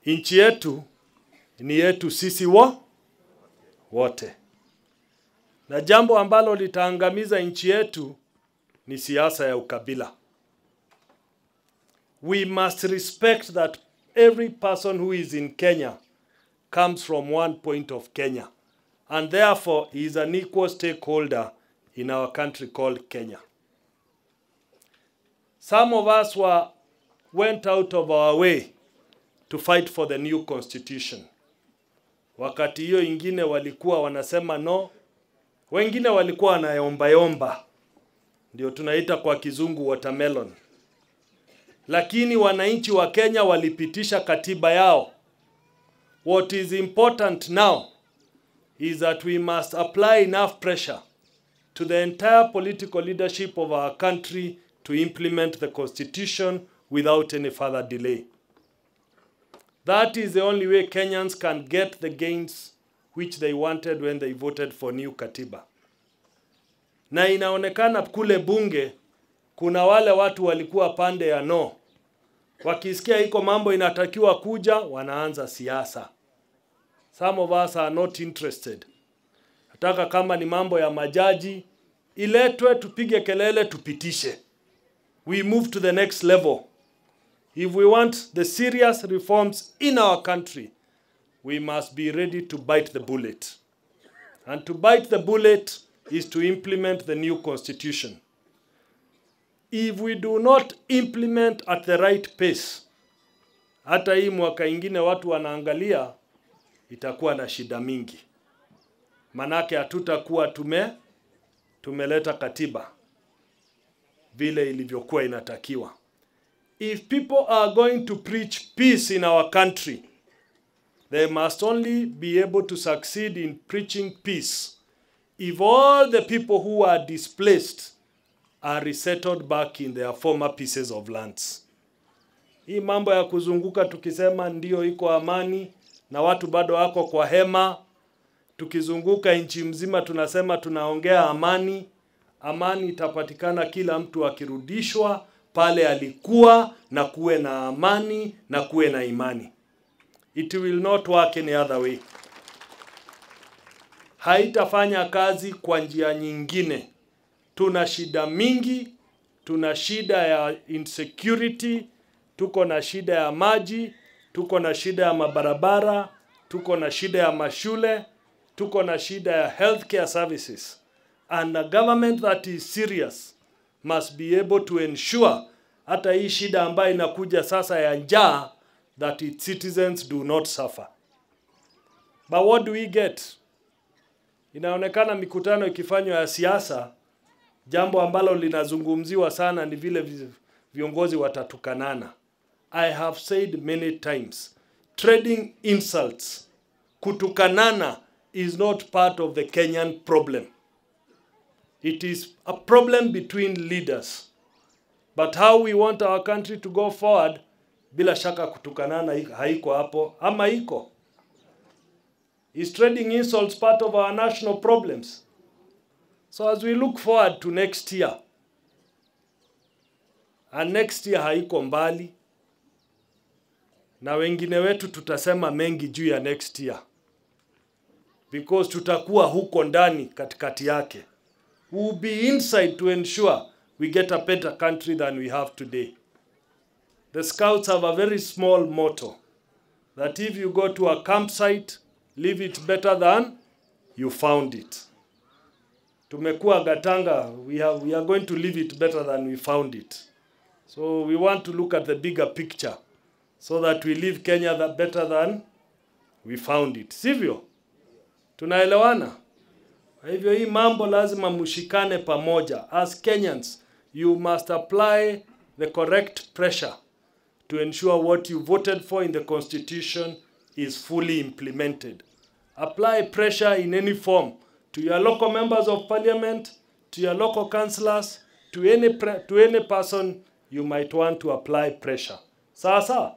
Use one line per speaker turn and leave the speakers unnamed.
Nchi yetu ni yetu sisi wote. Na jambo ambalo litaangamiza nchi yetu ni siasa ya ukabila. We must respect that every person who is in Kenya comes from one point of Kenya, and therefore he is an equal stakeholder in our country called Kenya. Some of us went out of our way to fight for the new constitution. Wakati hiyo ingine walikuwa wanasema no, wengine walikuwa wanayomba, ndio tunaita kwa kizungu watermelon. Lakini wananchi wa Kenya walipitisha katiba yao. What is important now is that we must apply enough pressure to the entire political leadership of our country to implement the constitution without any further delay. That is the only way Kenyans can get the gains which they wanted when they voted for new katiba. Na inaonekana kule bunge kuna wale watu walikuwa pande ya no. Wakisikia iko mambo inatakiwa kuja, wanaanza siasa. Some of us are not interested. Nataka kama ni mambo ya majaji, iletwe tupige kelele tupitishe. We move to the next level. If we want the serious reforms in our country, we must be ready to bite the bullet. And to bite the bullet is to implement the new constitution. If we do not implement at the right pace, hata hii mwaka ingine watu wanaangalia, itakuwa na shida mingi. Manake hatutakuwa tumeleta katiba vile ilivyokuwa inatakiwa. If people are going to preach peace in our country, they must only be able to succeed in preaching peace if all the people who are displaced are resettled back in their former pieces of lands. Hii mambo ya kuzunguka tukisema ndio iko amani na watu bado wako kwa hema, tukizunguka nchi mzima tunasema tunaongea amani, amani itapatikana kila mtu akirudishwa pale alikuwa na kuwe na amani na kuwe na imani. It will not work any other way. Haitafanya kazi kwa njia nyingine. Tuna shida mingi, tuna shida ya insecurity, tuko na shida ya maji, tuko na shida ya mabarabara, tuko na shida ya mashule, tuko na shida ya healthcare services. And a government that is serious must be able to ensure hata hii shida ambayo inakuja sasa ya njaa, that its citizens do not suffer. But what do we get? Inaonekana mikutano ikifanywa ya siasa, jambo ambalo linazungumziwa sana ni vile viongozi watatukanana. I have said many times, trading insults, kutukanana is not part of the Kenyan problem. It is a problem between leaders. But how we want our country to go forward, bila shaka kutukanana haiko hapo, ama iko. Is trading insults part of our national problems? So as we look forward to next year, and next year haiko mbali, na wengine wetu tutasema mengi juu ya next year, because tutakuwa huko ndani katikati yake. We will be inside to ensure we get a better country than we have today. The Scouts have a very small motto, that if you go to a campsite, leave it better than you found it. Tumekuwa Gatanga, we are going to leave it better than we found it. So we want to look at the bigger picture, so that we leave Kenya better than we found it. Sivyo? Tunaelewana? Hivyo hii mambo lazima mushikane pamoja. As Kenyans, you must apply the correct pressure to ensure what you voted for in the constitution is fully implemented. Apply pressure in any form to your local members of parliament, to your local councillors, to any person you might want to apply pressure. Sasa